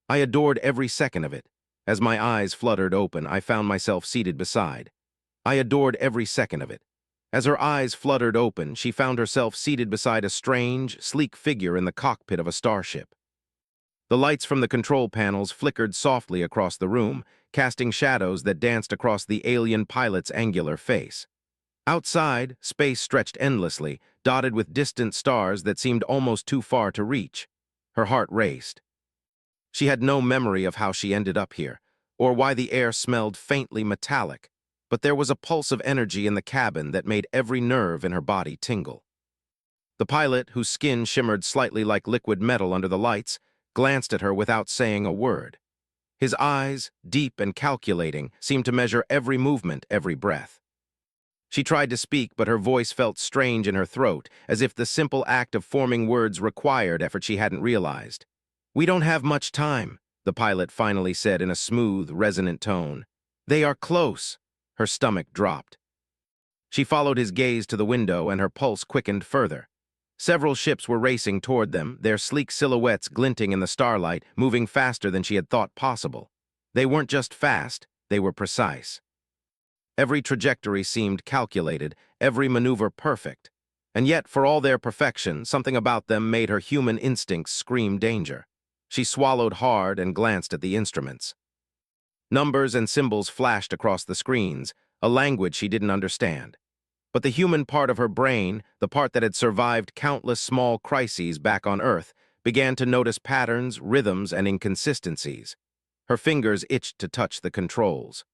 I adored every second of it. As my eyes fluttered open, I found myself seated beside. I adored every second of it. As her eyes fluttered open, she found herself seated beside a strange, sleek figure in the cockpit of a starship. The lights from the control panels flickered softly across the room, casting shadows that danced across the alien pilot's angular face. Outside, space stretched endlessly, dotted with distant stars that seemed almost too far to reach. Her heart raced. She had no memory of how she ended up here, or why the air smelled faintly metallic, but there was a pulse of energy in the cabin that made every nerve in her body tingle. The pilot, whose skin shimmered slightly like liquid metal under the lights, glanced at her without saying a word. His eyes, deep and calculating, seemed to measure every movement, every breath. She tried to speak, but her voice felt strange in her throat, as if the simple act of forming words required effort she hadn't realized. "We don't have much time," the pilot finally said in a smooth, resonant tone. "They are close." Her stomach dropped. She followed his gaze to the window, and her pulse quickened further. Several ships were racing toward them, their sleek silhouettes glinting in the starlight, moving faster than she had thought possible. They weren't just fast, they were precise. Every trajectory seemed calculated, every maneuver perfect. And yet, for all their perfection, something about them made her human instincts scream danger. She swallowed hard and glanced at the instruments. Numbers and symbols flashed across the screens, a language she didn't understand. But the human part of her brain, the part that had survived countless small crises back on Earth, began to notice patterns, rhythms, and inconsistencies. Her fingers itched to touch the controls.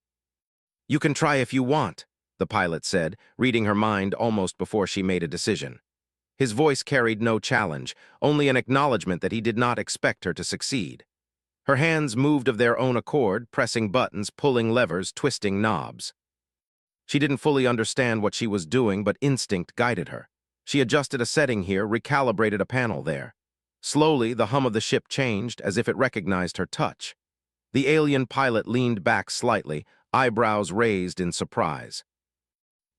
"You can try if you want," the pilot said, reading her mind almost before she made a decision. His voice carried no challenge, only an acknowledgement that he did not expect her to succeed. Her hands moved of their own accord, pressing buttons, pulling levers, twisting knobs. She didn't fully understand what she was doing, but instinct guided her. She adjusted a setting here, recalibrated a panel there. Slowly, the hum of the ship changed, as if it recognized her touch. The alien pilot leaned back slightly, eyebrows raised in surprise.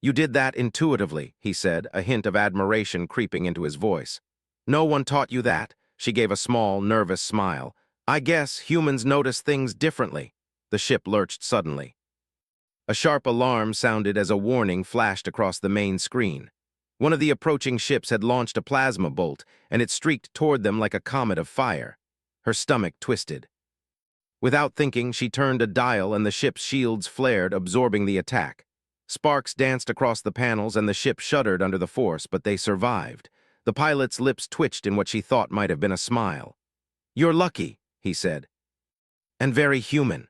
"You did that intuitively," he said, a hint of admiration creeping into his voice. "No one taught you that." She gave a small, nervous smile. "I guess humans notice things differently." The ship lurched suddenly. A sharp alarm sounded as a warning flashed across the main screen. One of the approaching ships had launched a plasma bolt, and it streaked toward them like a comet of fire. Her stomach twisted. Without thinking, she turned a dial and the ship's shields flared, absorbing the attack. Sparks danced across the panels and the ship shuddered under the force, but they survived. The pilot's lips twitched in what she thought might have been a smile. "You're lucky," he said. "And very human."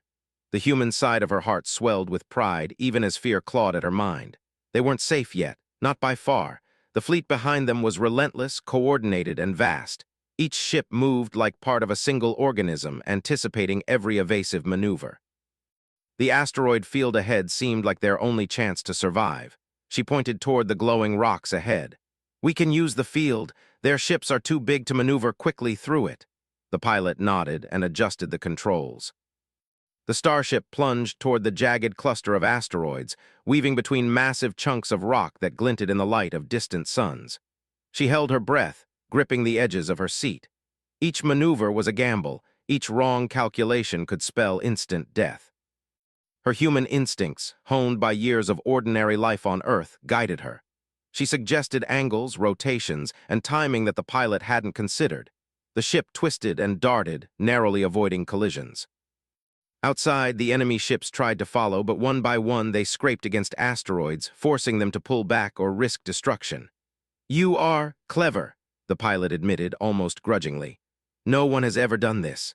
The human side of her heart swelled with pride, even as fear clawed at her mind. They weren't safe yet, not by far. The fleet behind them was relentless, coordinated, and vast. Each ship moved like part of a single organism, anticipating every evasive maneuver. The asteroid field ahead seemed like their only chance to survive. She pointed toward the glowing rocks ahead. "We can use the field. Their ships are too big to maneuver quickly through it." The pilot nodded and adjusted the controls. The starship plunged toward the jagged cluster of asteroids, weaving between massive chunks of rock that glinted in the light of distant suns. She held her breath, gripping the edges of her seat. Each maneuver was a gamble. Each wrong calculation could spell instant death. Her human instincts, honed by years of ordinary life on Earth, guided her. She suggested angles, rotations, and timing that the pilot hadn't considered. The ship twisted and darted, narrowly avoiding collisions. Outside, the enemy ships tried to follow, but one by one they scraped against asteroids, forcing them to pull back or risk destruction. "You are clever," the pilot admitted, almost grudgingly. "No one has ever done this."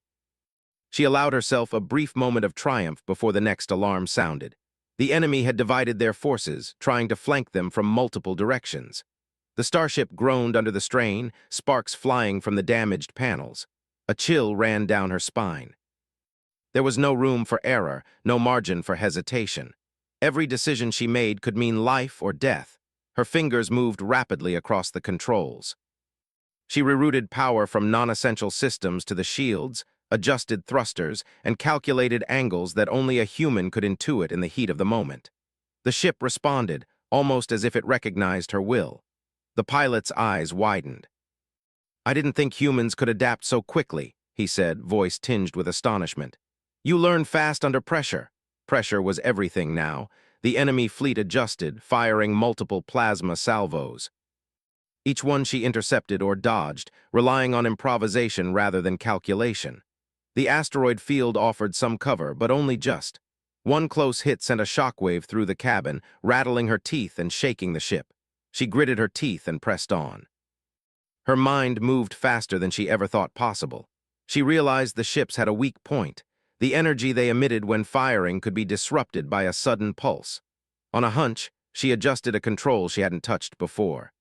She allowed herself a brief moment of triumph before the next alarm sounded. The enemy had divided their forces, trying to flank them from multiple directions. The starship groaned under the strain, sparks flying from the damaged panels. A chill ran down her spine. There was no room for error, no margin for hesitation. Every decision she made could mean life or death. Her fingers moved rapidly across the controls. She rerouted power from non-essential systems to the shields, adjusted thrusters, and calculated angles that only a human could intuit in the heat of the moment. The ship responded, almost as if it recognized her will. The pilot's eyes widened. "I didn't think humans could adapt so quickly," he said, voice tinged with astonishment. You learn fast under pressure. Pressure was everything now. The enemy fleet adjusted, firing multiple plasma salvos. Each one she intercepted or dodged, relying on improvisation rather than calculation. The asteroid field offered some cover, but only just. One close hit sent a shockwave through the cabin, rattling her teeth and shaking the ship. She gritted her teeth and pressed on. Her mind moved faster than she ever thought possible. She realized the ships had a weak point. The energy they emitted when firing could be disrupted by a sudden pulse. On a hunch, she adjusted a control she hadn't touched before.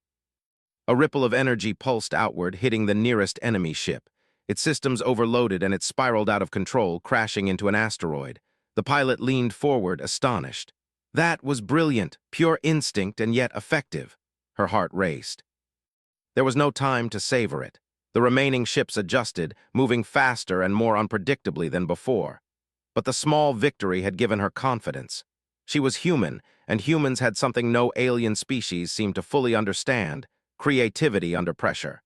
A ripple of energy pulsed outward, hitting the nearest enemy ship. Its systems overloaded and it spiraled out of control, crashing into an asteroid. The pilot leaned forward, astonished. That was brilliant, pure instinct and yet effective. Her heart raced. There was no time to savor it. The remaining ships adjusted, moving faster and more unpredictably than before. But the small victory had given her confidence. She was human, and humans had something no alien species seemed to fully understand: creativity under pressure.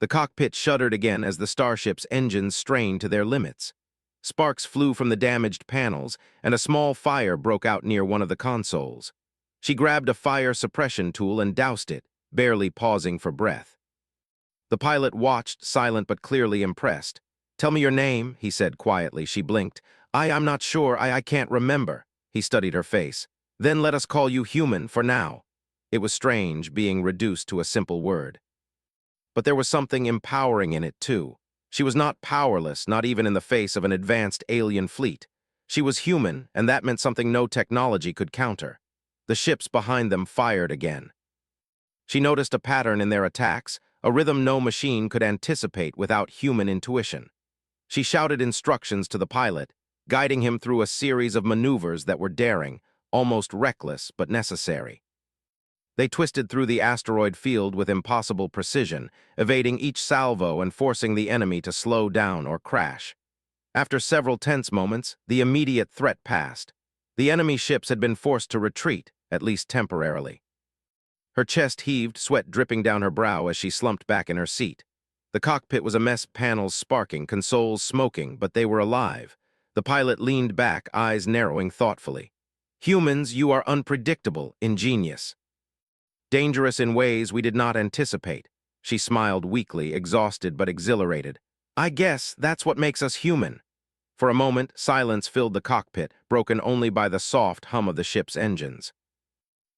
The cockpit shuddered again as the starship's engines strained to their limits. Sparks flew from the damaged panels, and a small fire broke out near one of the consoles. She grabbed a fire suppression tool and doused it, barely pausing for breath. The pilot watched, silent but clearly impressed. "Tell me your name," he said quietly. She blinked. I'm not sure. I can't remember." He studied her face. "Then let us call you human for now." It was strange, being reduced to a simple word. But there was something empowering in it, too. She was not powerless, not even in the face of an advanced alien fleet. She was human, and that meant something no technology could counter. The ships behind them fired again. She noticed a pattern in their attacks, a rhythm no machine could anticipate without human intuition. She shouted instructions to the pilot, guiding him through a series of maneuvers that were daring, almost reckless, but necessary. They twisted through the asteroid field with impossible precision, evading each salvo and forcing the enemy to slow down or crash. After several tense moments, the immediate threat passed. The enemy ships had been forced to retreat, at least temporarily. Her chest heaved, sweat dripping down her brow as she slumped back in her seat. The cockpit was a mess, panels sparking, consoles smoking, but they were alive. The pilot leaned back, eyes narrowing thoughtfully. "Humans, you are unpredictable, ingenious. Dangerous in ways we did not anticipate." She smiled weakly, exhausted but exhilarated. "I guess that's what makes us human." For a moment, silence filled the cockpit, broken only by the soft hum of the ship's engines.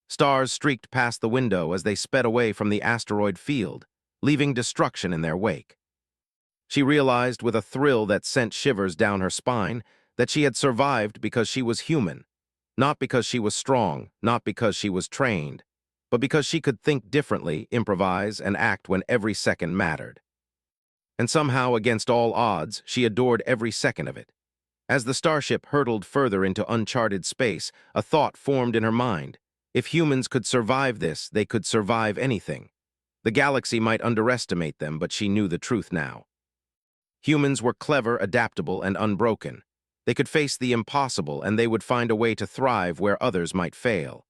Stars streaked past the window as they sped away from the asteroid field, leaving destruction in their wake. She realized with a thrill that sent shivers down her spine that she had survived because she was human, not because she was strong, not because she was trained, but because she could think differently, improvise, and act when every second mattered. And somehow, against all odds, she adored every second of it. As the starship hurtled further into uncharted space, a thought formed in her mind. If humans could survive this, they could survive anything. The galaxy might underestimate them, but she knew the truth now. Humans were clever, adaptable, and unbroken. They could face the impossible, and they would find a way to thrive where others might fail.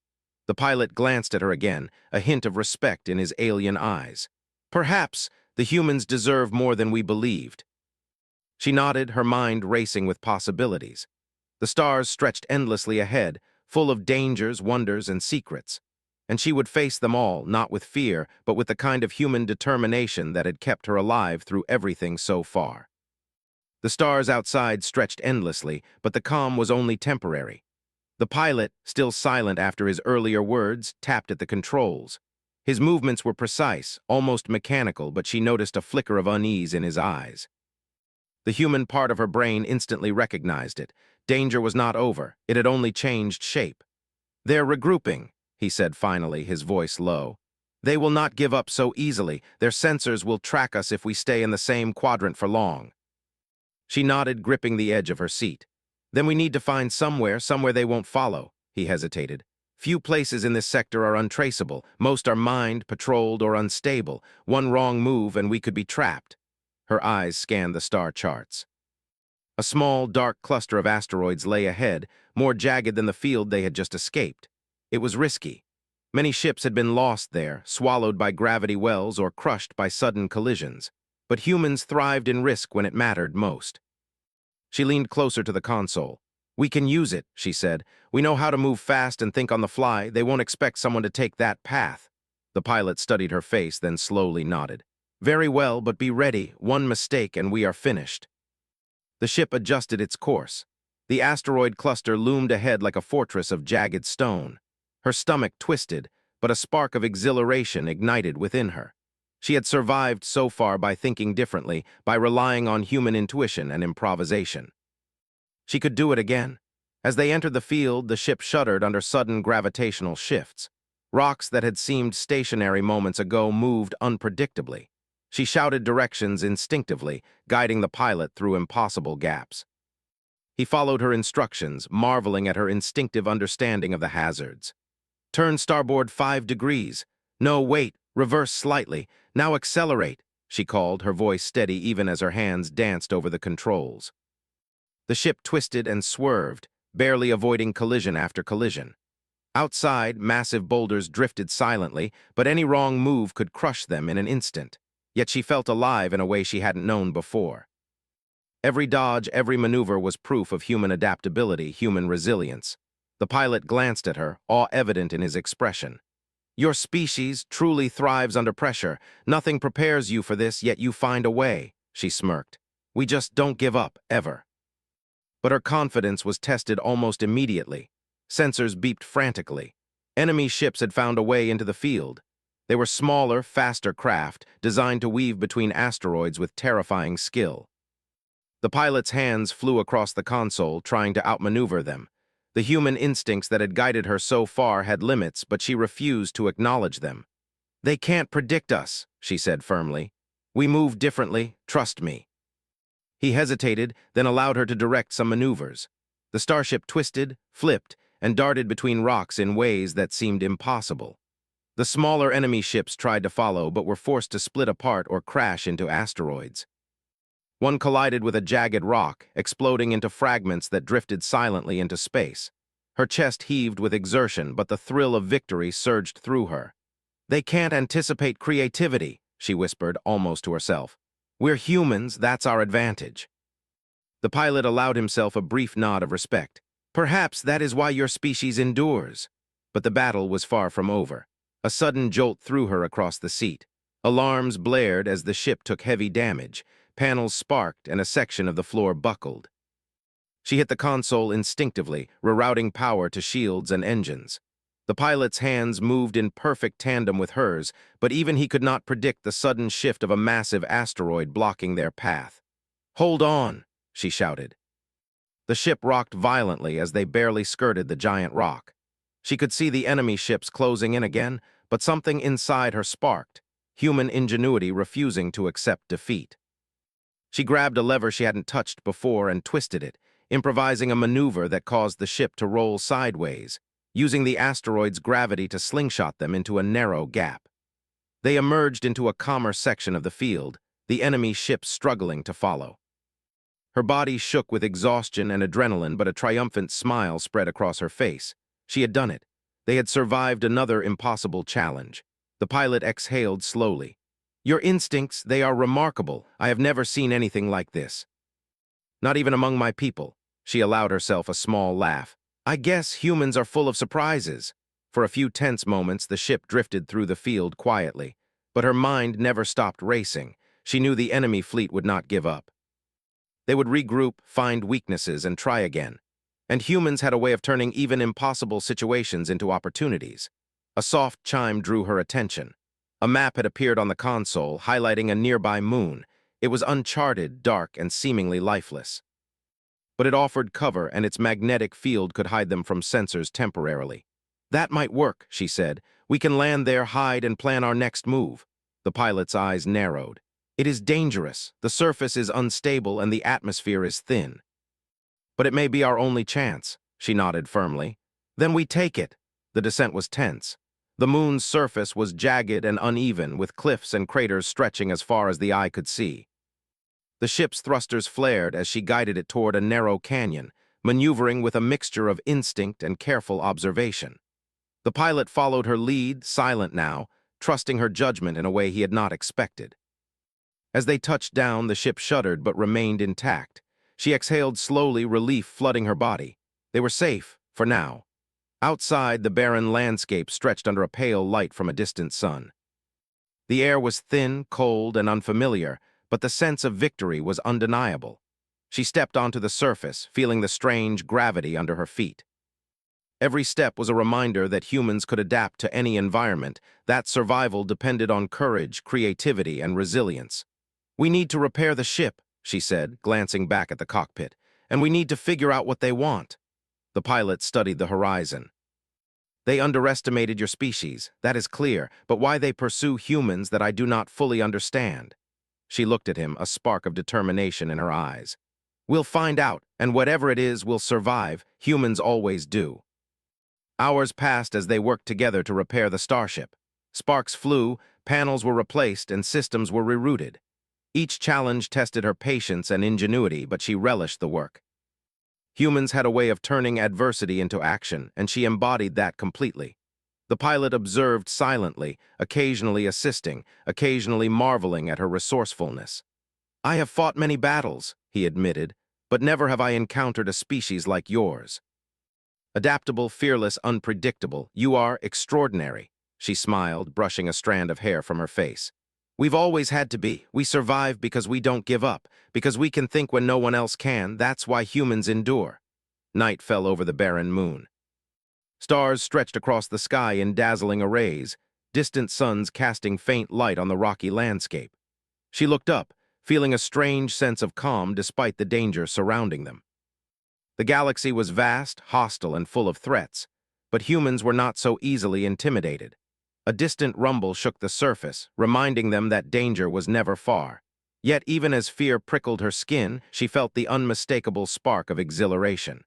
The pilot glanced at her again, a hint of respect in his alien eyes. "Perhaps the humans deserve more than we believed." She nodded, her mind racing with possibilities. The stars stretched endlessly ahead, full of dangers, wonders, and secrets. And she would face them all, not with fear, but with the kind of human determination that had kept her alive through everything so far. The stars outside stretched endlessly, but the calm was only temporary. The pilot, still silent after his earlier words, tapped at the controls. His movements were precise, almost mechanical, but she noticed a flicker of unease in his eyes. The human part of her brain instantly recognized it. Danger was not over, it had only changed shape. "They're regrouping," he said finally, his voice low. "They will not give up so easily. Their sensors will track us if we stay in the same quadrant for long." She nodded, gripping the edge of her seat. "Then we need to find somewhere they won't follow," he hesitated. "Few places in this sector are untraceable. Most are mined, patrolled, or unstable. One wrong move and we could be trapped." Her eyes scanned the star charts. A small, dark cluster of asteroids lay ahead, more jagged than the field they had just escaped. It was risky. Many ships had been lost there, swallowed by gravity wells or crushed by sudden collisions. but humans thrived in risk when it mattered most. She leaned closer to the console. "We can use it," she said. "We know how to move fast and think on the fly. They won't expect someone to take that path." The pilot studied her face, then slowly nodded. "Very well, but be ready. One mistake and we are finished." The ship adjusted its course. The asteroid cluster loomed ahead like a fortress of jagged stone. Her stomach twisted, but a spark of exhilaration ignited within her. She had survived so far by thinking differently, by relying on human intuition and improvisation. She could do it again. As they entered the field, the ship shuddered under sudden gravitational shifts. Rocks that had seemed stationary moments ago moved unpredictably. She shouted directions instinctively, guiding the pilot through impossible gaps. He followed her instructions, marveling at her instinctive understanding of the hazards. "Turn starboard 5 degrees. No, wait, reverse slightly. Now accelerate," she called, her voice steady even as her hands danced over the controls. The ship twisted and swerved, barely avoiding collision after collision. Outside, massive boulders drifted silently, but any wrong move could crush them in an instant. Yet she felt alive in a way she hadn't known before. Every dodge, every maneuver was proof of human adaptability, human resilience. The pilot glanced at her, awe evident in his expression. "Your species truly thrives under pressure. Nothing prepares you for this, yet you find a way," she smirked. "We just don't give up, ever." But her confidence was tested almost immediately. Sensors beeped frantically. Enemy ships had found a way into the field. They were smaller, faster craft, designed to weave between asteroids with terrifying skill. The pilot's hands flew across the console, trying to outmaneuver them. The human instincts that had guided her so far had limits, but she refused to acknowledge them. "They can't predict us," she said firmly. "We move differently, trust me." He hesitated, then allowed her to direct some maneuvers. The starship twisted, flipped, and darted between rocks in ways that seemed impossible. The smaller enemy ships tried to follow, but were forced to split apart or crash into asteroids. One collided with a jagged rock, exploding into fragments that drifted silently into space. Her chest heaved with exertion, but the thrill of victory surged through her. "They can't anticipate creativity," she whispered, almost to herself. "We're humans, that's our advantage." The pilot allowed himself a brief nod of respect. "Perhaps that is why your species endures." But the battle was far from over. A sudden jolt threw her across the seat. Alarms blared as the ship took heavy damage. Panels sparked and a section of the floor buckled. She hit the console instinctively, rerouting power to shields and engines. The pilot's hands moved in perfect tandem with hers, but even he could not predict the sudden shift of a massive asteroid blocking their path. "Hold on," she shouted. The ship rocked violently as they barely skirted the giant rock. She could see the enemy ships closing in again, but something inside her sparked, human ingenuity refusing to accept defeat. She grabbed a lever she hadn't touched before and twisted it, improvising a maneuver that caused the ship to roll sideways, using the asteroid's gravity to slingshot them into a narrow gap. They emerged into a calmer section of the field, the enemy ships struggling to follow. Her body shook with exhaustion and adrenaline, but a triumphant smile spread across her face. She had done it. They had survived another impossible challenge. The pilot exhaled slowly. "Your instincts, they are remarkable. I have never seen anything like this." "Not even among my people." She allowed herself a small laugh. "I guess humans are full of surprises." For a few tense moments, the ship drifted through the field quietly, but her mind never stopped racing. She knew the enemy fleet would not give up. They would regroup, find weaknesses, and try again. And humans had a way of turning even impossible situations into opportunities. A soft chime drew her attention. A map had appeared on the console, highlighting a nearby moon. It was uncharted, dark, and seemingly lifeless. But it offered cover, and its magnetic field could hide them from sensors temporarily. "That might work," she said. "We can land there, hide, and plan our next move." The pilot's eyes narrowed. "It is dangerous. The surface is unstable, and the atmosphere is thin." "But it may be our only chance," she nodded firmly. "Then we take it." The descent was tense. The moon's surface was jagged and uneven, with cliffs and craters stretching as far as the eye could see. The ship's thrusters flared as she guided it toward a narrow canyon, maneuvering with a mixture of instinct and careful observation. The pilot followed her lead, silent now, trusting her judgment in a way he had not expected. As they touched down, the ship shuddered but remained intact. She exhaled slowly, relief flooding her body. They were safe, for now. Outside, the barren landscape stretched under a pale light from a distant sun. The air was thin, cold, and unfamiliar, but the sense of victory was undeniable. She stepped onto the surface, feeling the strange gravity under her feet. Every step was a reminder that humans could adapt to any environment, that survival depended on courage, creativity, and resilience. "We need to repair the ship," she said, glancing back at the cockpit, "and we need to figure out what they want." The pilot studied the horizon. "They underestimated your species, that is clear, but why they pursue humans that I do not fully understand." She looked at him, a spark of determination in her eyes. "We'll find out, and whatever it is, we'll survive. Humans always do." Hours passed as they worked together to repair the starship. Sparks flew, panels were replaced, and systems were rerouted. Each challenge tested her patience and ingenuity, but she relished the work. Humans had a way of turning adversity into action, and she embodied that completely. The pilot observed silently, occasionally assisting, occasionally marveling at her resourcefulness. "I have fought many battles," he admitted, "but never have I encountered a species like yours. Adaptable, fearless, unpredictable, you are extraordinary." She smiled, brushing a strand of hair from her face. "We've always had to be. We survive because we don't give up, because we can think when no one else can. That's why humans endure." Night fell over the barren moon. Stars stretched across the sky in dazzling arrays, distant suns casting faint light on the rocky landscape. She looked up, feeling a strange sense of calm despite the danger surrounding them. The galaxy was vast, hostile, and full of threats, but humans were not so easily intimidated. A distant rumble shook the surface, reminding them that danger was never far. Yet even as fear prickled her skin, she felt the unmistakable spark of exhilaration.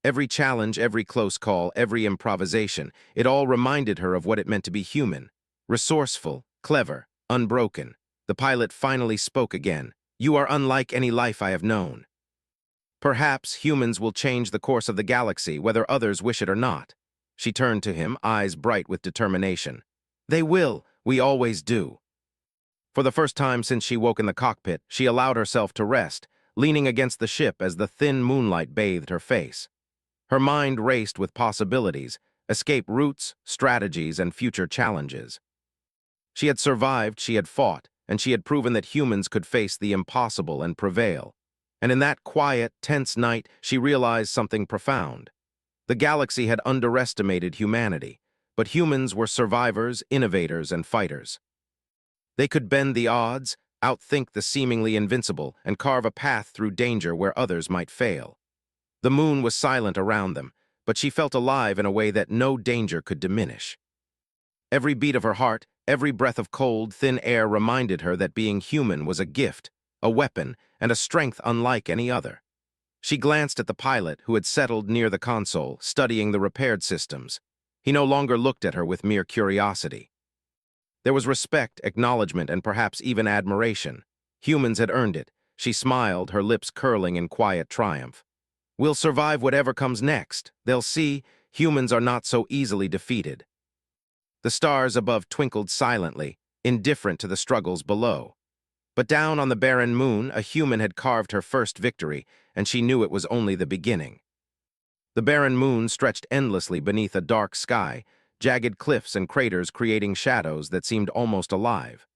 Every challenge, every close call, every improvisation, it all reminded her of what it meant to be human. Resourceful, clever, unbroken. The pilot finally spoke again. "You are unlike any life I have known. Perhaps humans will change the course of the galaxy, whether others wish it or not." She turned to him, eyes bright with determination. "They will. We always do." For the first time since she woke in the cockpit, she allowed herself to rest, leaning against the ship as the thin moonlight bathed her face. Her mind raced with possibilities, escape routes, strategies, and future challenges. She had survived, she had fought, and she had proven that humans could face the impossible and prevail. And in that quiet, tense night, she realized something profound. The galaxy had underestimated humanity, but humans were survivors, innovators, and fighters. They could bend the odds, outthink the seemingly invincible, and carve a path through danger where others might fail. The moon was silent around them, but she felt alive in a way that no danger could diminish. Every beat of her heart, every breath of cold, thin air reminded her that being human was a gift, a weapon, and a strength unlike any other. She glanced at the pilot, who had settled near the console, studying the repaired systems. He no longer looked at her with mere curiosity. There was respect, acknowledgement, and perhaps even admiration. Humans had earned it. She smiled, her lips curling in quiet triumph. "We'll survive whatever comes next. They'll see humans are not so easily defeated." The stars above twinkled silently, indifferent to the struggles below. But down on the barren moon, a human had carved her first victory, and she knew it was only the beginning. The barren moon stretched endlessly beneath a dark sky, jagged cliffs and craters creating shadows that seemed almost alive.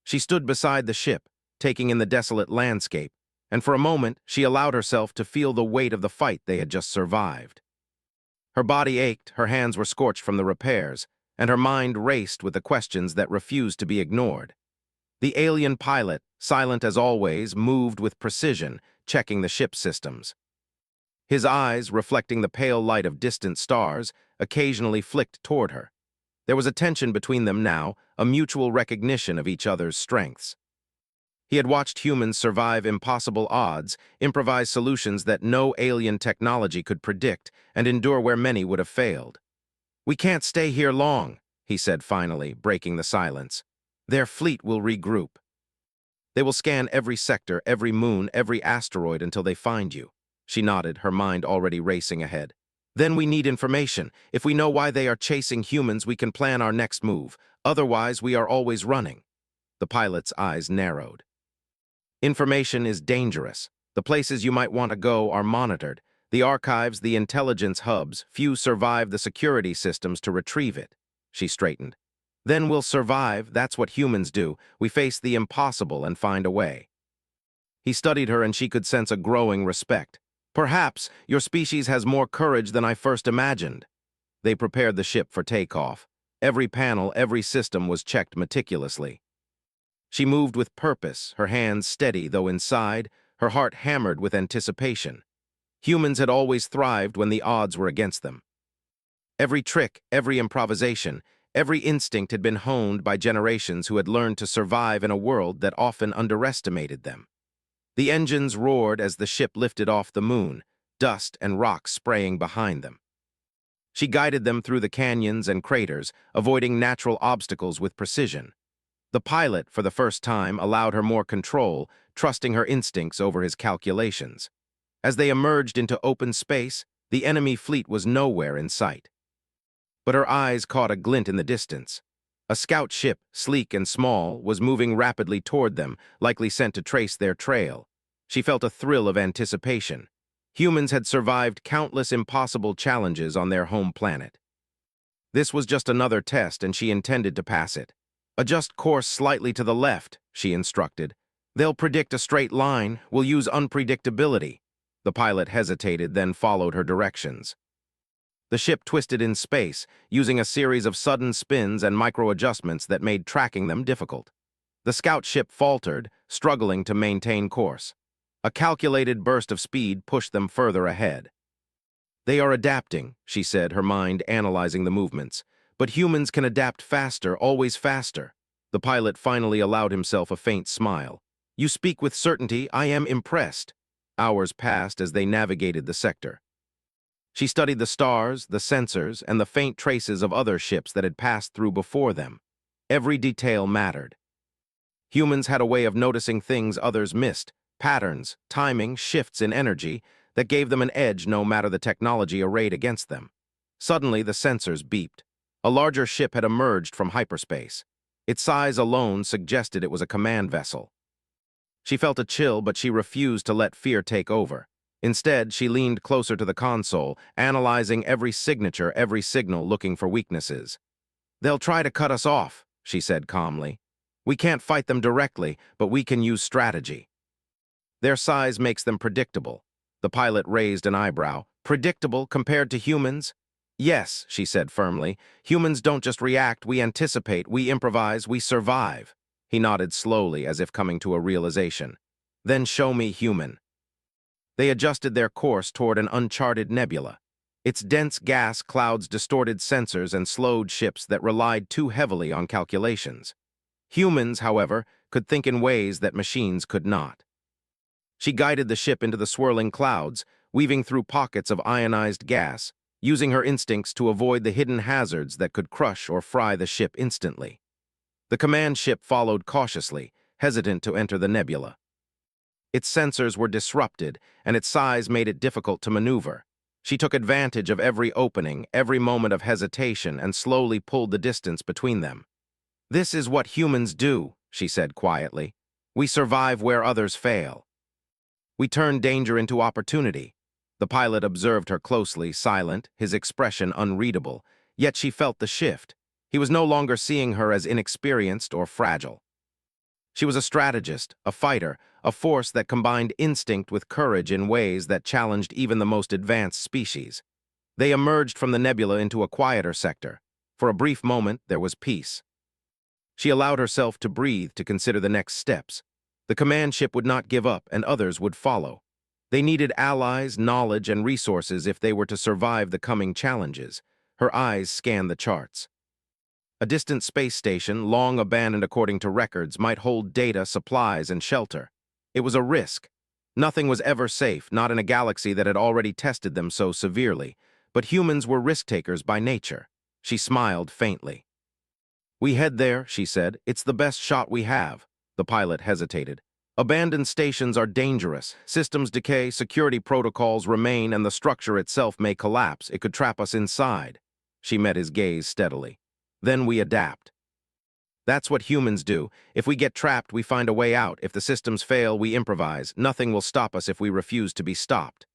She stood beside the ship, taking in the desolate landscape, and for a moment she allowed herself to feel the weight of the fight they had just survived. Her body ached, her hands were scorched from the repairs, and her mind raced with the questions that refused to be ignored. The alien pilot, silent as always, moved with precision, checking the ship's systems. His eyes, reflecting the pale light of distant stars, occasionally flicked toward her. There was a tension between them now, a mutual recognition of each other's strengths. He had watched humans survive impossible odds, improvise solutions that no alien technology could predict, and endure where many would have failed. "We can't stay here long," he said finally, breaking the silence. "Their fleet will regroup. They will scan every sector, every moon, every asteroid until they find you." She nodded, her mind already racing ahead. "Then we need information. If we know why they are chasing humans, we can plan our next move. Otherwise, we are always running." The pilot's eyes narrowed. Information is dangerous. The places you might want to go are monitored. The archives, the intelligence hubs, few survive the security systems to retrieve it. She straightened. Then we'll survive, that's what humans do. We face the impossible and find a way. He studied her and she could sense a growing respect. Perhaps your species has more courage than I first imagined. They prepared the ship for takeoff. Every panel, every system was checked meticulously. She moved with purpose, her hands steady, though inside, her heart hammered with anticipation. Humans had always thrived when the odds were against them. Every trick, every improvisation, every instinct had been honed by generations who had learned to survive in a world that often underestimated them. The engines roared as the ship lifted off the moon, dust and rocks spraying behind them. She guided them through the canyons and craters, avoiding natural obstacles with precision. The pilot, for the first time, allowed her more control, trusting her instincts over his calculations. As they emerged into open space, the enemy fleet was nowhere in sight. But her eyes caught a glint in the distance. A scout ship, sleek and small, was moving rapidly toward them, likely sent to trace their trail. She felt a thrill of anticipation. Humans had survived countless impossible challenges on their home planet. This was just another test, and she intended to pass it. Adjust course slightly to the left, she instructed. They'll predict a straight line. We'll use unpredictability. The pilot hesitated, then followed her directions. The ship twisted in space, using a series of sudden spins and micro-adjustments that made tracking them difficult. The scout ship faltered, struggling to maintain course. A calculated burst of speed pushed them further ahead. They are adapting, she said, her mind analyzing the movements. But humans can adapt faster, always faster. The pilot finally allowed himself a faint smile. You speak with certainty. I am impressed. Hours passed as they navigated the sector. She studied the stars, the sensors, and the faint traces of other ships that had passed through before them. Every detail mattered. Humans had a way of noticing things others missed, patterns, timing, shifts in energy that gave them an edge no matter the technology arrayed against them. Suddenly, the sensors beeped. A larger ship had emerged from hyperspace. Its size alone suggested it was a command vessel. She felt a chill, but she refused to let fear take over. Instead, she leaned closer to the console, analyzing every signature, every signal, looking for weaknesses. They'll try to cut us off, she said calmly. We can't fight them directly, but we can use strategy. Their size makes them predictable. The pilot raised an eyebrow. Predictable compared to humans? Yes, she said firmly. Humans don't just react, we anticipate, we improvise, we survive. He nodded slowly, as if coming to a realization. Then show me human. They adjusted their course toward an uncharted nebula. Its dense gas clouds distorted sensors and slowed ships that relied too heavily on calculations. Humans, however, could think in ways that machines could not. She guided the ship into the swirling clouds, weaving through pockets of ionized gas, using her instincts to avoid the hidden hazards that could crush or fry the ship instantly. The command ship followed cautiously, hesitant to enter the nebula. Its sensors were disrupted, and its size made it difficult to maneuver. She took advantage of every opening, every moment of hesitation, and slowly pulled the distance between them. This is what humans do, she said quietly. We survive where others fail. We turn danger into opportunity. The pilot observed her closely, silent, his expression unreadable, yet she felt the shift. He was no longer seeing her as inexperienced or fragile. She was a strategist, a fighter, a force that combined instinct with courage in ways that challenged even the most advanced species. They emerged from the nebula into a quieter sector. For a brief moment, there was peace. She allowed herself to breathe, to consider the next steps. The command ship would not give up, and others would follow. They needed allies, knowledge, and resources if they were to survive the coming challenges. Her eyes scanned the charts. A distant space station, long abandoned according to records, might hold data, supplies, and shelter. It was a risk. Nothing was ever safe, not in a galaxy that had already tested them so severely. But humans were risk-takers by nature. She smiled faintly. We head there, she said. It's the best shot we have. The pilot hesitated. Abandoned stations are dangerous. Systems decay, security protocols remain, and the structure itself may collapse. It could trap us inside. She met his gaze steadily. Then we adapt. That's what humans do. If we get trapped, we find a way out. If the systems fail, we improvise. Nothing will stop us if we refuse to be stopped.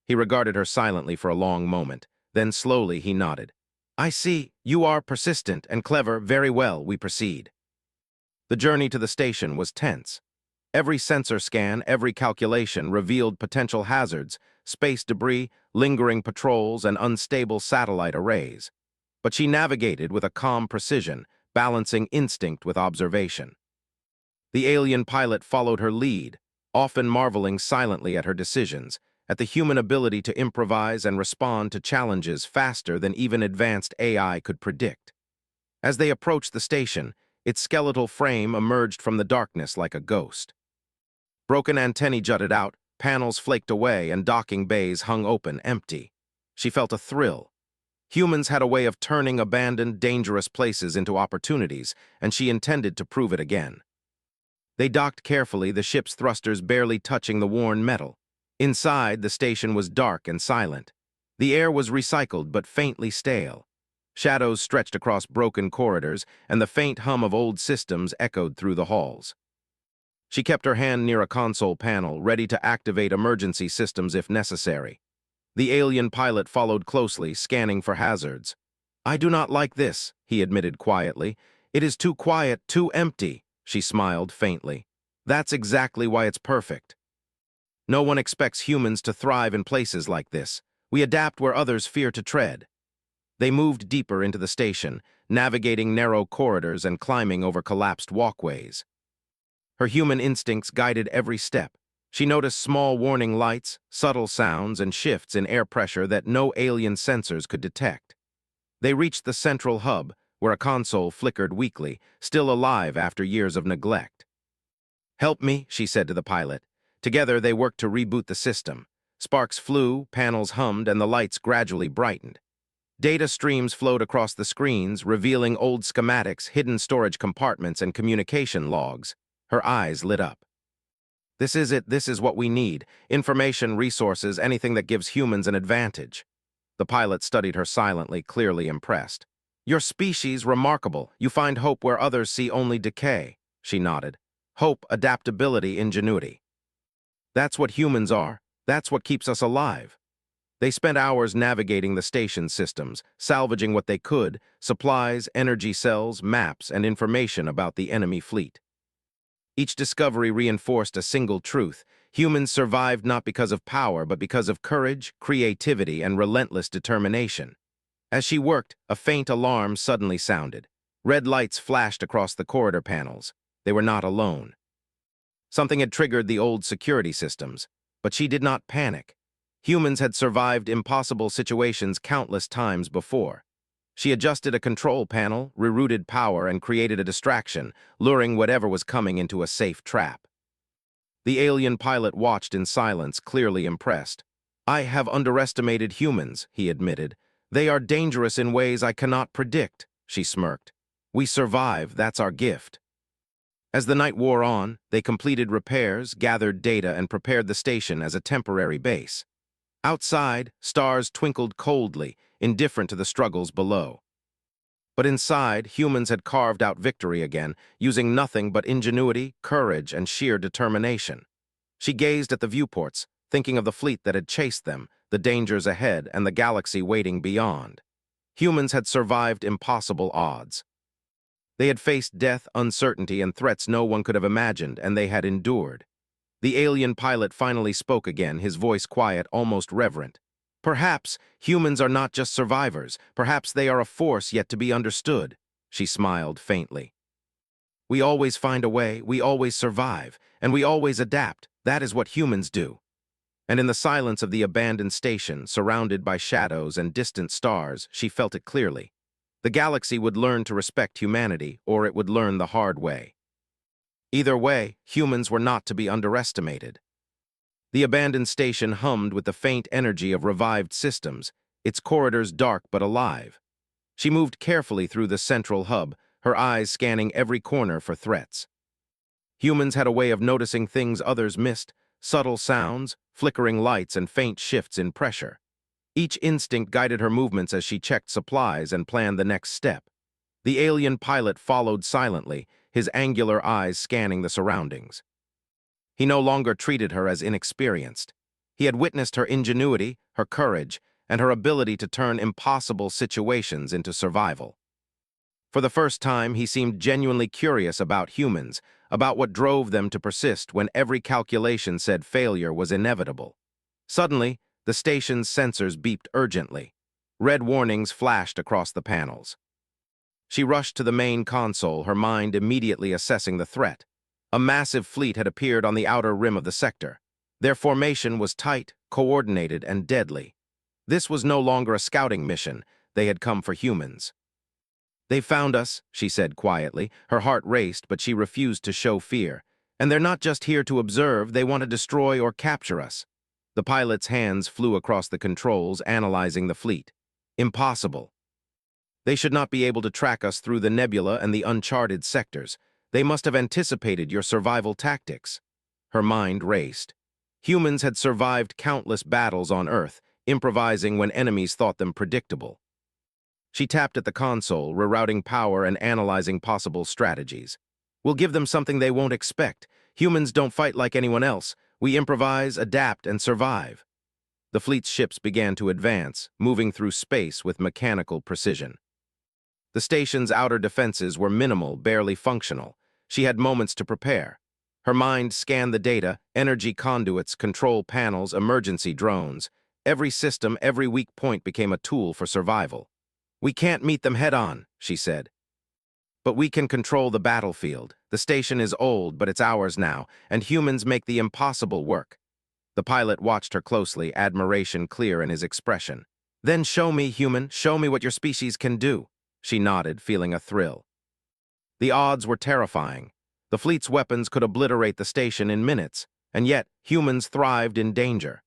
He regarded her silently for a long moment. Then slowly he nodded. I see. You are persistent and clever. Very well, we proceed. The journey to the station was tense. Every sensor scan, every calculation revealed potential hazards, space debris, lingering patrols, and unstable satellite arrays. But she navigated with a calm precision, balancing instinct with observation. The alien pilot followed her lead, often marveling silently at her decisions, at the human ability to improvise and respond to challenges faster than even advanced AI could predict. As they approached the station, its skeletal frame emerged from the darkness like a ghost. Broken antennae jutted out, panels flaked away, and docking bays hung open, empty. She felt a thrill. Humans had a way of turning abandoned, dangerous places into opportunities, and she intended to prove it again. They docked carefully, the ship's thrusters barely touching the worn metal. Inside, the station was dark and silent. The air was recycled but faintly stale. Shadows stretched across broken corridors, and the faint hum of old systems echoed through the halls. She kept her hand near a console panel, ready to activate emergency systems if necessary. The alien pilot followed closely, scanning for hazards. I do not like this, he admitted quietly. It is too quiet, too empty, she smiled faintly. That's exactly why it's perfect. No one expects humans to thrive in places like this. We adapt where others fear to tread. They moved deeper into the station, navigating narrow corridors and climbing over collapsed walkways. Her human instincts guided every step. She noticed small warning lights, subtle sounds, and shifts in air pressure that no alien sensors could detect. They reached the central hub, where a console flickered weakly, still alive after years of neglect. Help me, she said to the pilot. Together they worked to reboot the system. Sparks flew, panels hummed, and the lights gradually brightened. Data streams flowed across the screens, revealing old schematics, hidden storage compartments, and communication logs. Her eyes lit up. This is it. This is what we need. Information, resources, anything that gives humans an advantage. The pilot studied her silently, clearly impressed. Your species, remarkable. You find hope where others see only decay. She nodded. Hope, adaptability, ingenuity. That's what humans are. That's what keeps us alive. They spent hours navigating the station systems, salvaging what they could, supplies, energy cells, maps, and information about the enemy fleet. Each discovery reinforced a single truth. Humans survived not because of power, but because of courage, creativity, and relentless determination. As she worked, a faint alarm suddenly sounded. Red lights flashed across the corridor panels. They were not alone. Something had triggered the old security systems, but she did not panic. Humans had survived impossible situations countless times before. She adjusted a control panel, rerouted power, and created a distraction, luring whatever was coming into a safe trap. The alien pilot watched in silence, clearly impressed. I have underestimated humans, he admitted. They are dangerous in ways I cannot predict, she smirked. We survive, that's our gift. As the night wore on, they completed repairs, gathered data, and prepared the station as a temporary base. Outside, stars twinkled coldly, indifferent to the struggles below. But inside, humans had carved out victory again, using nothing but ingenuity, courage, and sheer determination. She gazed at the viewports, thinking of the fleet that had chased them, the dangers ahead, and the galaxy waiting beyond. Humans had survived impossible odds. They had faced death, uncertainty, and threats no one could have imagined, and they had endured. The alien pilot finally spoke again, his voice quiet, almost reverent. Perhaps humans are not just survivors. Perhaps they are a force yet to be understood. She smiled faintly. We always find a way, we always survive, and we always adapt. That is what humans do. And in the silence of the abandoned station, surrounded by shadows and distant stars, she felt it clearly. The galaxy would learn to respect humanity, or it would learn the hard way. Either way, humans were not to be underestimated. The abandoned station hummed with the faint energy of revived systems, its corridors dark but alive. She moved carefully through the central hub, her eyes scanning every corner for threats. Humans had a way of noticing things others missed, subtle sounds, flickering lights, and faint shifts in pressure. Each instinct guided her movements as she checked supplies and planned the next step. The alien pilot followed silently, his angular eyes scanning the surroundings. He no longer treated her as inexperienced. He had witnessed her ingenuity, her courage, and her ability to turn impossible situations into survival. For the first time, he seemed genuinely curious about humans, about what drove them to persist when every calculation said failure was inevitable. Suddenly, the station's sensors beeped urgently. Red warnings flashed across the panels. She rushed to the main console, her mind immediately assessing the threat. A massive fleet had appeared on the outer rim of the sector. Their formation was tight, coordinated, and deadly. This was no longer a scouting mission. They had come for humans. "They found us," she said quietly. Her heart raced, but she refused to show fear. "And they're not just here to observe, they want to destroy or capture us." The pilot's hands flew across the controls, analyzing the fleet. "Impossible. They should not be able to track us through the nebula and the uncharted sectors. They must have anticipated your survival tactics." Her mind raced. Humans had survived countless battles on Earth, improvising when enemies thought them predictable. She tapped at the console, rerouting power and analyzing possible strategies. "We'll give them something they won't expect. Humans don't fight like anyone else. We improvise, adapt, and survive." The fleet's ships began to advance, moving through space with mechanical precision. The station's outer defenses were minimal, barely functional. She had moments to prepare. Her mind scanned the data, energy conduits, control panels, emergency drones. Every system, every weak point became a tool for survival. "We can't meet them head-on," she said. "But we can control the battlefield. The station is old, but it's ours now, and humans make the impossible work." The pilot watched her closely, admiration clear in his expression. "Then show me, human, show me what your species can do." She nodded, feeling a thrill. The odds were terrifying. The fleet's weapons could obliterate the station in minutes, and yet humans thrived in danger.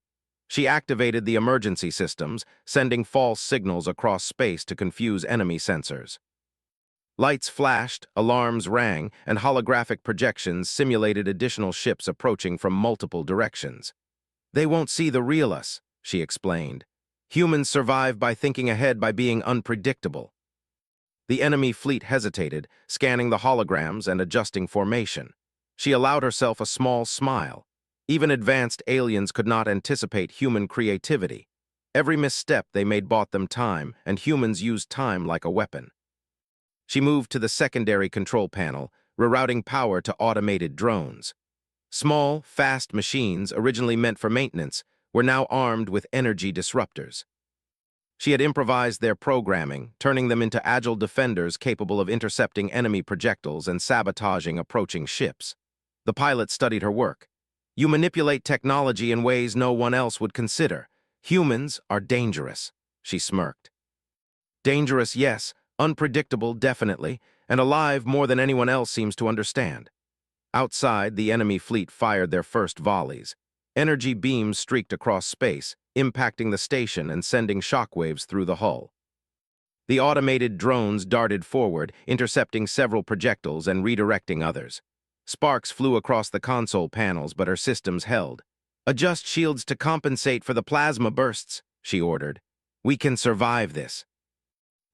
She activated the emergency systems, sending false signals across space to confuse enemy sensors. Lights flashed, alarms rang, and holographic projections simulated additional ships approaching from multiple directions. "They won't see the real us," she explained. "Humans survive by thinking ahead, by being unpredictable." The enemy fleet hesitated, scanning the holograms and adjusting formation. She allowed herself a small smile. Even advanced aliens could not anticipate human creativity. Every misstep they made bought them time, and humans used time like a weapon. She moved to the secondary control panel, rerouting power to automated drones. Small, fast machines, originally meant for maintenance, were now armed with energy disruptors. She had improvised their programming, turning them into agile defenders capable of intercepting enemy projectiles and sabotaging approaching ships. The pilot studied her work. "You manipulate technology in ways no one else would consider. Humans are dangerous," she smirked. "Dangerous, yes. Unpredictable, definitely. And alive more than anyone else seems to understand." Outside, the enemy fleet fired their first volleys. Energy beams streaked across space, impacting the station and sending shockwaves through the hull. The automated drones darted forward, intercepting several projectiles and redirecting others. Sparks flew across the console panels, but her systems held. "Adjust shields to compensate for the plasma bursts," she ordered. "We can survive this."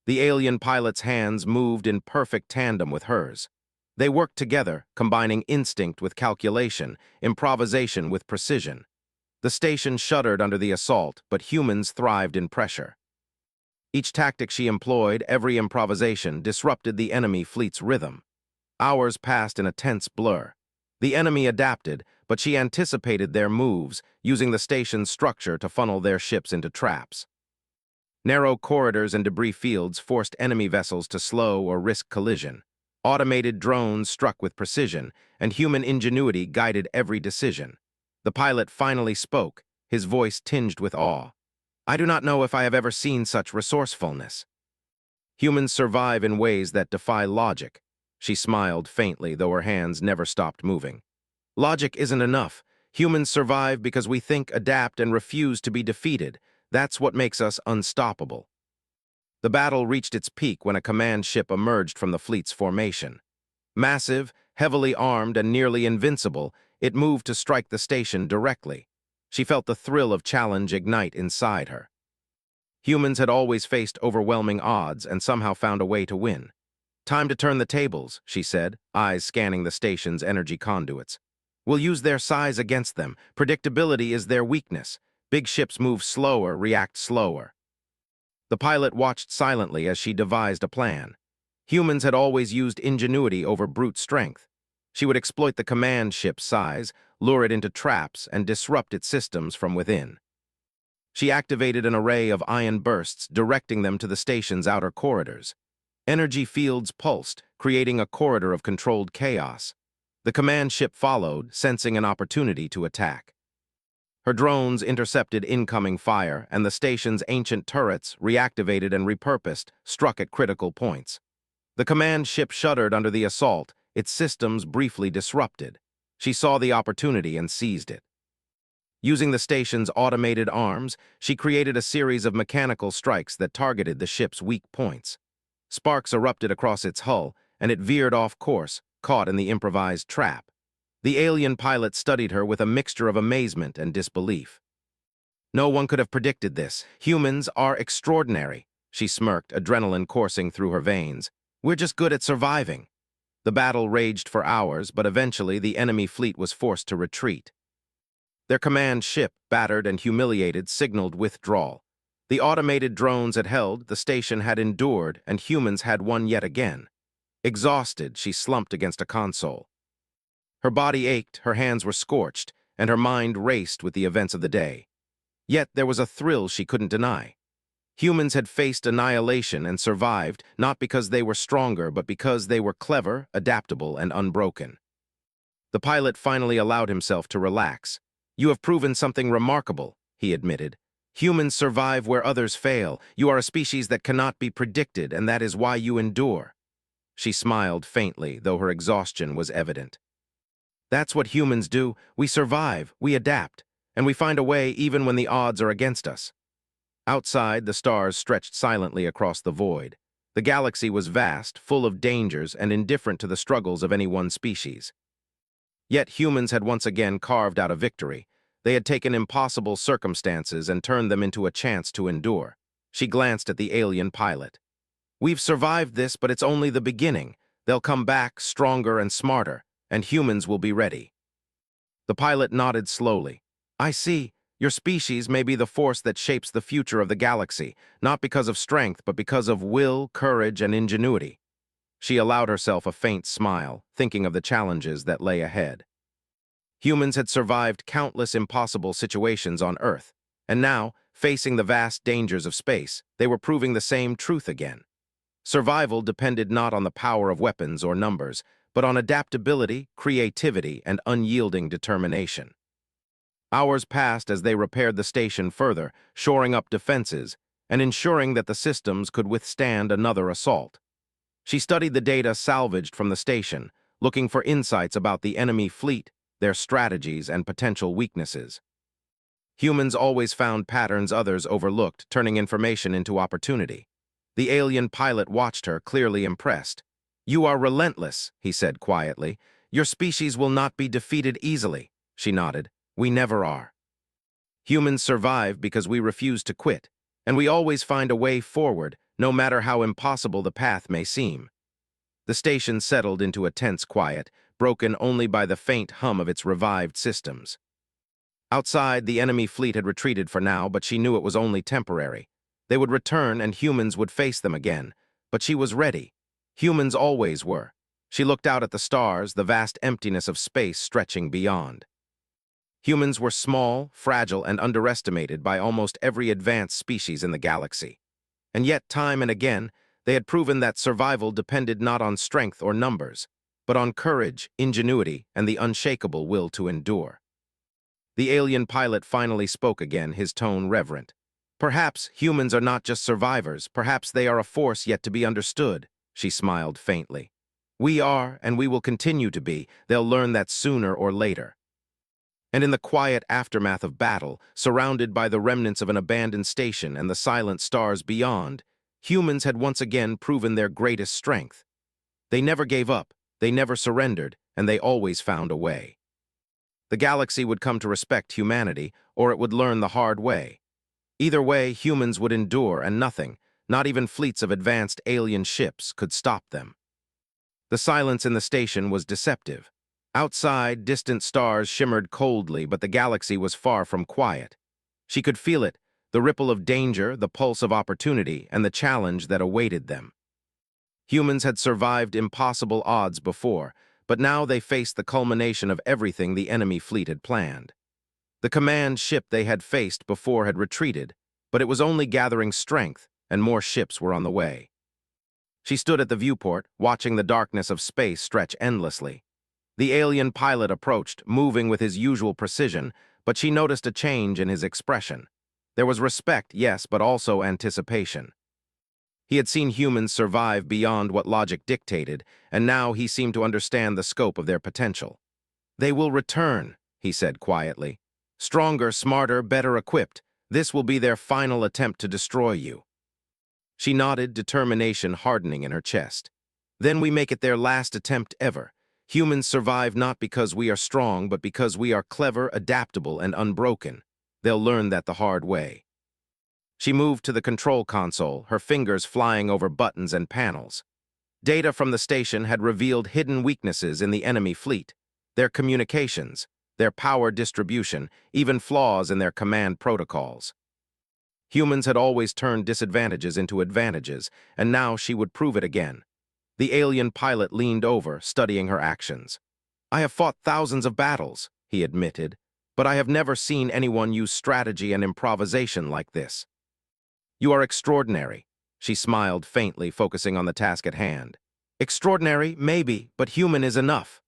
The alien pilot's hands moved in perfect tandem with hers. They worked together, combining instinct with calculation, improvisation with precision. The station shuddered under the assault, but humans thrived in pressure. Each tactic she employed, every improvisation, disrupted the enemy fleet's rhythm. Hours passed in a tense blur. The enemy adapted, but she anticipated their moves, using the station's structure to funnel their ships into traps. Narrow corridors and debris fields forced enemy vessels to slow or risk collision. Automated drones struck with precision, and human ingenuity guided every decision. The pilot finally spoke, his voice tinged with awe. "I do not know if I have ever seen such resourcefulness." "Humans survive in ways that defy logic." She smiled faintly, though her hands never stopped moving. "Logic isn't enough. Humans survive because we think, adapt, and refuse to be defeated. That's what makes us unstoppable." The battle reached its peak when a command ship emerged from the fleet's formation. Massive, heavily armed, and nearly invincible, it moved to strike the station directly. She felt the thrill of challenge ignite inside her. Humans had always faced overwhelming odds and somehow found a way to win. Time to turn the tables, she said, eyes scanning the station's energy conduits. We'll use their size against them. Predictability is their weakness. Big ships move slower, react slower. The pilot watched silently as she devised a plan. Humans had always used ingenuity over brute strength. She would exploit the command ship's size, lure it into traps, and disrupt its systems from within. She activated an array of ion bursts, directing them to the station's outer corridors. Energy fields pulsed, creating a corridor of controlled chaos. The command ship followed, sensing an opportunity to attack. Her drones intercepted incoming fire, and the station's ancient turrets, reactivated and repurposed, struck at critical points. The command ship shuddered under the assault, its systems briefly disrupted. She saw the opportunity and seized it. Using the station's automated arms, she created a series of mechanical strikes that targeted the ship's weak points. Sparks erupted across its hull, and it veered off course, caught in the improvised trap. The alien pilot studied her with a mixture of amazement and disbelief. No one could have predicted this. Humans are extraordinary, she smirked, adrenaline coursing through her veins. We're just good at surviving. The battle raged for hours, but eventually the enemy fleet was forced to retreat. Their command ship, battered and humiliated, signaled withdrawal. The automated drones had held, the station had endured, and humans had won yet again. Exhausted, she slumped against a console. Her body ached, her hands were scorched, and her mind raced with the events of the day. Yet there was a thrill she couldn't deny. Humans had faced annihilation and survived, not because they were stronger, but because they were clever, adaptable, and unbroken. The pilot finally allowed himself to relax. You have proven something remarkable, he admitted. Humans survive where others fail. You are a species that cannot be predicted, and that is why you endure. She smiled faintly, though her exhaustion was evident. That's what humans do. We survive, we adapt, and we find a way even when the odds are against us. Outside, the stars stretched silently across the void. The galaxy was vast, full of dangers, and indifferent to the struggles of any one species. Yet humans had once again carved out a victory. They had taken impossible circumstances and turned them into a chance to endure. She glanced at the alien pilot. We've survived this, but it's only the beginning. They'll come back stronger and smarter, and humans will be ready. The pilot nodded slowly. I see. Your species may be the force that shapes the future of the galaxy, not because of strength, but because of will, courage, and ingenuity. She allowed herself a faint smile, thinking of the challenges that lay ahead. Humans had survived countless impossible situations on Earth, and now, facing the vast dangers of space, they were proving the same truth again. Survival depended not on the power of weapons or numbers, but on adaptability, creativity, and unyielding determination. Hours passed as they repaired the station further, shoring up defenses, and ensuring that the systems could withstand another assault. She studied the data salvaged from the station, looking for insights about the enemy fleet, their strategies, and potential weaknesses. Humans always found patterns others overlooked, turning information into opportunity. The alien pilot watched her, clearly impressed. You are relentless, he said quietly. Your species will not be defeated easily. She nodded. We never are. Humans survive because we refuse to quit, and we always find a way forward, no matter how impossible the path may seem. The station settled into a tense quiet, broken only by the faint hum of its revived systems. Outside, the enemy fleet had retreated for now, but she knew it was only temporary. They would return and humans would face them again, but she was ready. Humans always were. She looked out at the stars, the vast emptiness of space stretching beyond. Humans were small, fragile, and underestimated by almost every advanced species in the galaxy. And yet, time and again, they had proven that survival depended not on strength or numbers, but on courage, ingenuity, and the unshakable will to endure. The alien pilot finally spoke again, his tone reverent. Perhaps humans are not just survivors, perhaps they are a force yet to be understood, she smiled faintly. We are, and we will continue to be. They'll learn that sooner or later. And in the quiet aftermath of battle, surrounded by the remnants of an abandoned station and the silent stars beyond, humans had once again proven their greatest strength. They never gave up, they never surrendered, and they always found a way. The galaxy would come to respect humanity, or it would learn the hard way. Either way, humans would endure, and nothing, not even fleets of advanced alien ships, could stop them. The silence in the station was deceptive. Outside, distant stars shimmered coldly, but the galaxy was far from quiet. She could feel it, the ripple of danger, the pulse of opportunity, and the challenge that awaited them. Humans had survived impossible odds before, but now they faced the culmination of everything the enemy fleet had planned. The command ship they had faced before had retreated, but it was only gathering strength, and more ships were on the way. She stood at the viewport, watching the darkness of space stretch endlessly. The alien pilot approached, moving with his usual precision, but she noticed a change in his expression. There was respect, yes, but also anticipation. He had seen humans survive beyond what logic dictated, and now he seemed to understand the scope of their potential. "They will return," he said quietly. "Stronger, smarter, better equipped. This will be their final attempt to destroy you." She nodded, determination hardening in her chest. "Then we make it their last attempt ever. Humans survive not because we are strong, but because we are clever, adaptable, and unbroken. They'll learn that the hard way." She moved to the control console, her fingers flying over buttons and panels. Data from the station had revealed hidden weaknesses in the enemy fleet, their communications, their power distribution, even flaws in their command protocols. Humans had always turned disadvantages into advantages, and now she would prove it again. The alien pilot leaned over, studying her actions. "I have fought thousands of battles," he admitted, "but I have never seen anyone use strategy and improvisation like this." "You are extraordinary," she smiled faintly, focusing on the task at hand. "Extraordinary, maybe, but human is enough."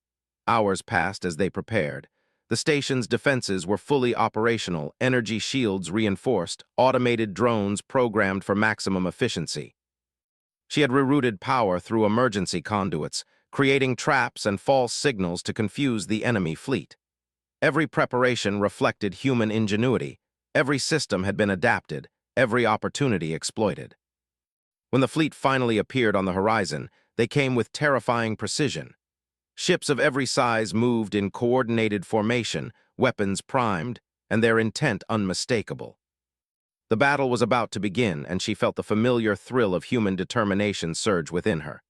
Hours passed as they prepared. The station's defenses were fully operational, energy shields reinforced, automated drones programmed for maximum efficiency. She had rerouted power through emergency conduits, creating traps and false signals to confuse the enemy fleet. Every preparation reflected human ingenuity. Every system had been adapted, every opportunity exploited. When the fleet finally appeared on the horizon, they came with terrifying precision. Ships of every size moved in coordinated formation, weapons primed, and their intent unmistakable. The battle was about to begin, and she felt the familiar thrill of human determination surge within her.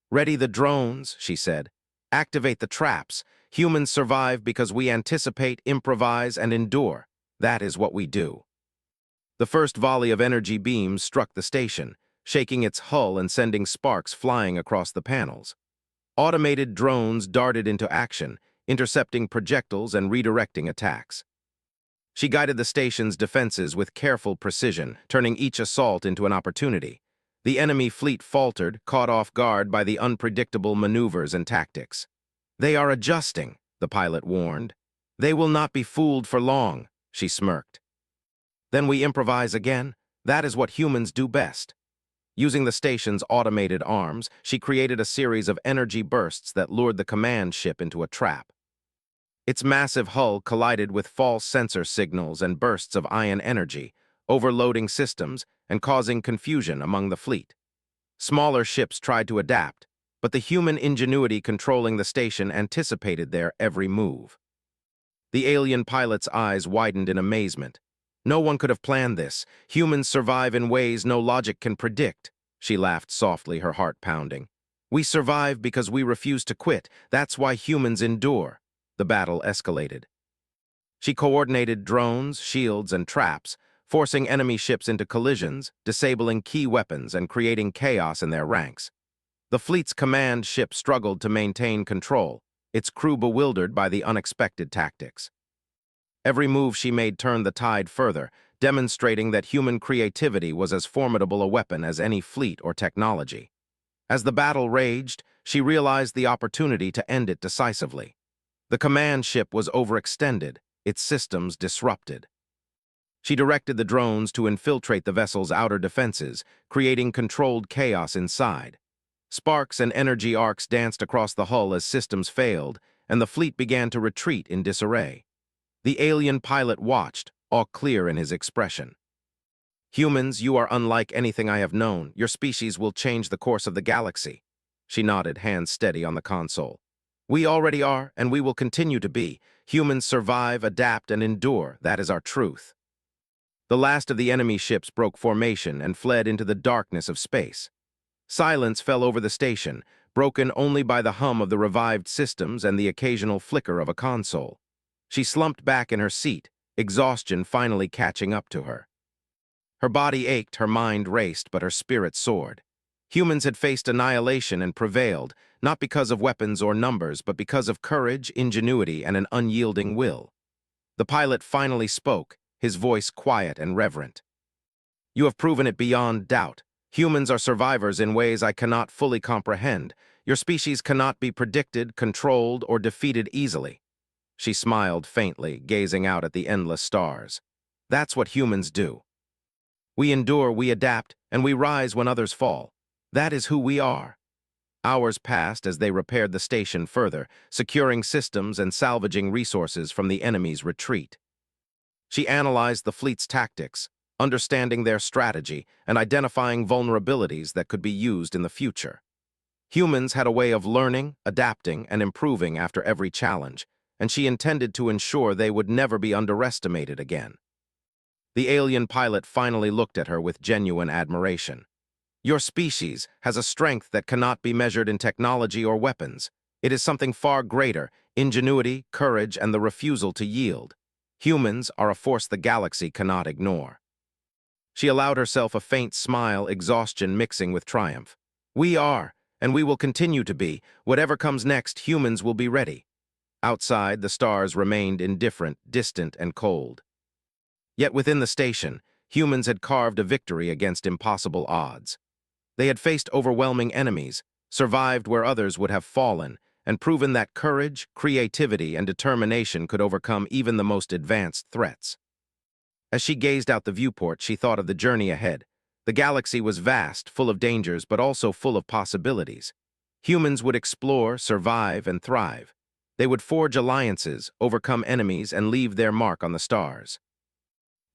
"Ready the drones," she said. "Activate the traps. Humans survive because we anticipate, improvise, and endure. That is what we do." The first volley of energy beams struck the station, shaking its hull and sending sparks flying across the panels. Automated drones darted into action, intercepting projectiles and redirecting attacks. She guided the station's defenses with careful precision, turning each assault into an opportunity. The enemy fleet faltered, caught off guard by the unpredictable maneuvers and tactics. "They are adjusting," the pilot warned. "They will not be fooled for long," she smirked. "Then we improvise again. That is what humans do best." Using the station's automated arms, she created a series of energy bursts that lured the command ship into a trap. Its massive hull collided with false sensor signals and bursts of ion energy, overloading systems and causing confusion among the fleet. Smaller ships tried to adapt, but the human ingenuity controlling the station anticipated their every move. The alien pilot's eyes widened in amazement. "No one could have planned this. Humans survive in ways no logic can predict." She laughed softly, her heart pounding. "We survive because we refuse to quit. That's why humans endure." The battle escalated. She coordinated drones, shields, and traps, forcing enemy ships into collisions, disabling key weapons, and creating chaos in their ranks. The fleet's command ship struggled to maintain control, its crew bewildered by the unexpected tactics. Every move she made turned the tide further, demonstrating that human creativity was as formidable a weapon as any fleet or technology. As the battle raged, she realized the opportunity to end it decisively. The command ship was overextended, its systems disrupted. She directed the drones to infiltrate the vessel's outer defenses, creating controlled chaos inside. Sparks and energy arcs danced across the hull as systems failed, and the fleet began to retreat in disarray. The alien pilot watched, all clear in his expression. "Humans, you are unlike anything I have known. Your species will change the course of the galaxy." She nodded, hands steady on the console. "We already are, and we will continue to be. Humans survive, adapt, and endure. That is our truth." The last of the enemy ships broke formation and fled into the darkness of space. Silence fell over the station, broken only by the hum of the revived systems and the occasional flicker of a console. She slumped back in her seat, exhaustion finally catching up to her. Her body ached, her mind raced, but her spirit soared. Humans had faced annihilation and prevailed, not because of weapons or numbers, but because of courage, ingenuity, and an unyielding will. The pilot finally spoke, his voice quiet and reverent. "You have proven it beyond doubt. Humans are survivors in ways I cannot fully comprehend. Your species cannot be predicted, controlled, or defeated easily." She smiled faintly, gazing out at the endless stars. "That's what humans do. We endure, we adapt, and we rise when others fall. That is who we are." Hours passed as they repaired the station further, securing systems and salvaging resources from the enemy's retreat. She analyzed the fleet's tactics, understanding their strategy and identifying vulnerabilities that could be used in the future. Humans had a way of learning, adapting, and improving after every challenge, and she intended to ensure they would never be underestimated again. The alien pilot finally looked at her with genuine admiration. "Your species has a strength that cannot be measured in technology or weapons. It is something far greater: ingenuity, courage, and the refusal to yield. Humans are a force the galaxy cannot ignore." She allowed herself a faint smile, exhaustion mixing with triumph. "We are, and we will continue to be. Whatever comes next, humans will be ready." Outside, the stars remained indifferent, distant, and cold. Yet within the station, humans had carved a victory against impossible odds. They had faced overwhelming enemies, survived where others would have fallen, and proven that courage, creativity, and determination could overcome even the most advanced threats. As she gazed out the viewport, she thought of the journey ahead. The galaxy was vast, full of dangers, but also full of possibilities. Humans would explore, survive, and thrive. They would forge alliances, overcome enemies, and leave their mark on the stars.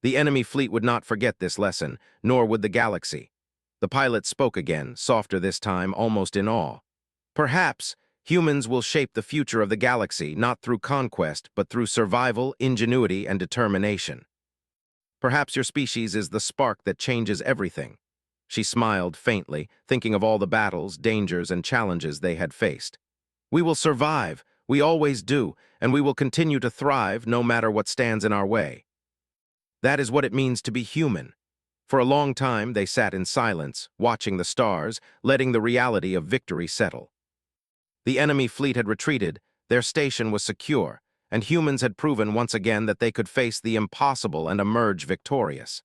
The enemy fleet would not forget this lesson, nor would the galaxy. The pilot spoke again, softer this time, almost in awe. "Perhaps humans will shape the future of the galaxy, not through conquest, but through survival, ingenuity, and determination. Perhaps your species is the spark that changes everything." She smiled faintly, thinking of all the battles, dangers, and challenges they had faced. "We will survive, we always do, and we will continue to thrive no matter what stands in our way." That is what it means to be human. For a long time, they sat in silence, watching the stars, letting the reality of victory settle. The enemy fleet had retreated, their station was secure, and humans had proven once again that they could face the impossible and emerge victorious.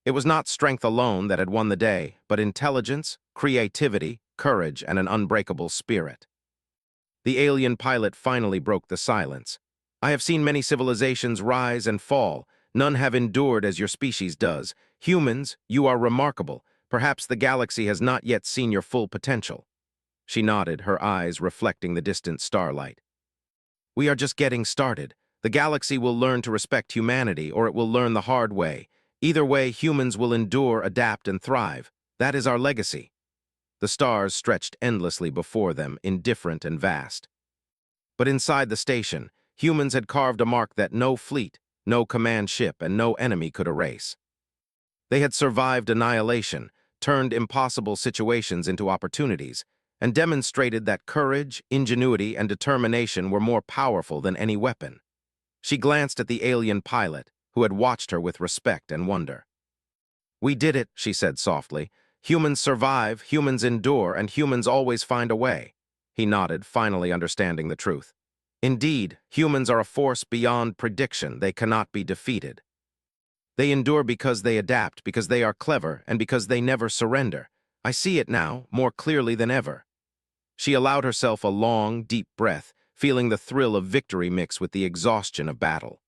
It was not strength alone that had won the day, but intelligence, creativity, courage, and an unbreakable spirit. The alien pilot finally broke the silence. "I have seen many civilizations rise and fall. None have endured as your species does. Humans, you are remarkable. Perhaps the galaxy has not yet seen your full potential." She nodded, her eyes reflecting the distant starlight. "We are just getting started. The galaxy will learn to respect humanity, or it will learn the hard way. Either way, humans will endure, adapt, and thrive. That is our legacy." The stars stretched endlessly before them, indifferent and vast. But inside the station, humans had carved a mark that no fleet, no command ship, and no enemy could erase. They had survived annihilation, turned impossible situations into opportunities, and demonstrated that courage, ingenuity, and determination were more powerful than any weapon. She glanced at the alien pilot, who had watched her with respect and wonder. "We did it," she said softly. "Humans survive, humans endure, and humans always find a way." He nodded, finally understanding the truth. "Indeed, humans are a force beyond prediction. They cannot be defeated. They endure because they adapt, because they are clever, and because they never surrender. I see it now, more clearly than ever." She allowed herself a long, deep breath, feeling the thrill of victory mix with the exhaustion of battle.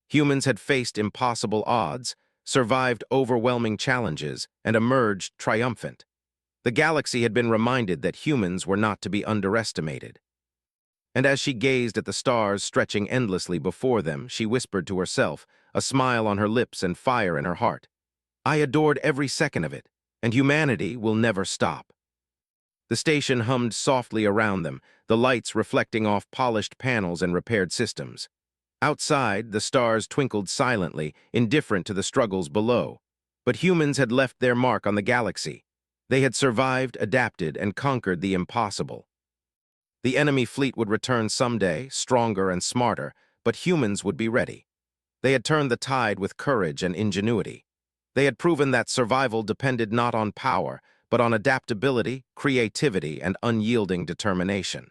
Humans had faced impossible odds, survived overwhelming challenges, and emerged triumphant. The galaxy had been reminded that humans were not to be underestimated. And as she gazed at the stars stretching endlessly before them, she whispered to herself, a smile on her lips and fire in her heart. "I adored every second of it, and humanity will never stop." The station hummed softly around them, the lights reflecting off polished panels and repaired systems. Outside, the stars twinkled silently, indifferent to the struggles below. But humans had left their mark on the galaxy. They had survived, adapted, and conquered the impossible. The enemy fleet would return someday, stronger and smarter, but humans would be ready. They had turned the tide with courage and ingenuity. They had proven that survival depended not on power, but on adaptability, creativity, and unyielding determination.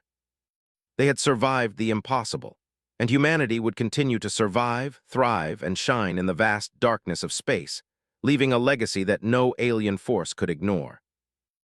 They had survived the impossible, and humanity would continue to survive, thrive, and shine in the vast darkness of space, leaving a legacy that no alien force could ignore.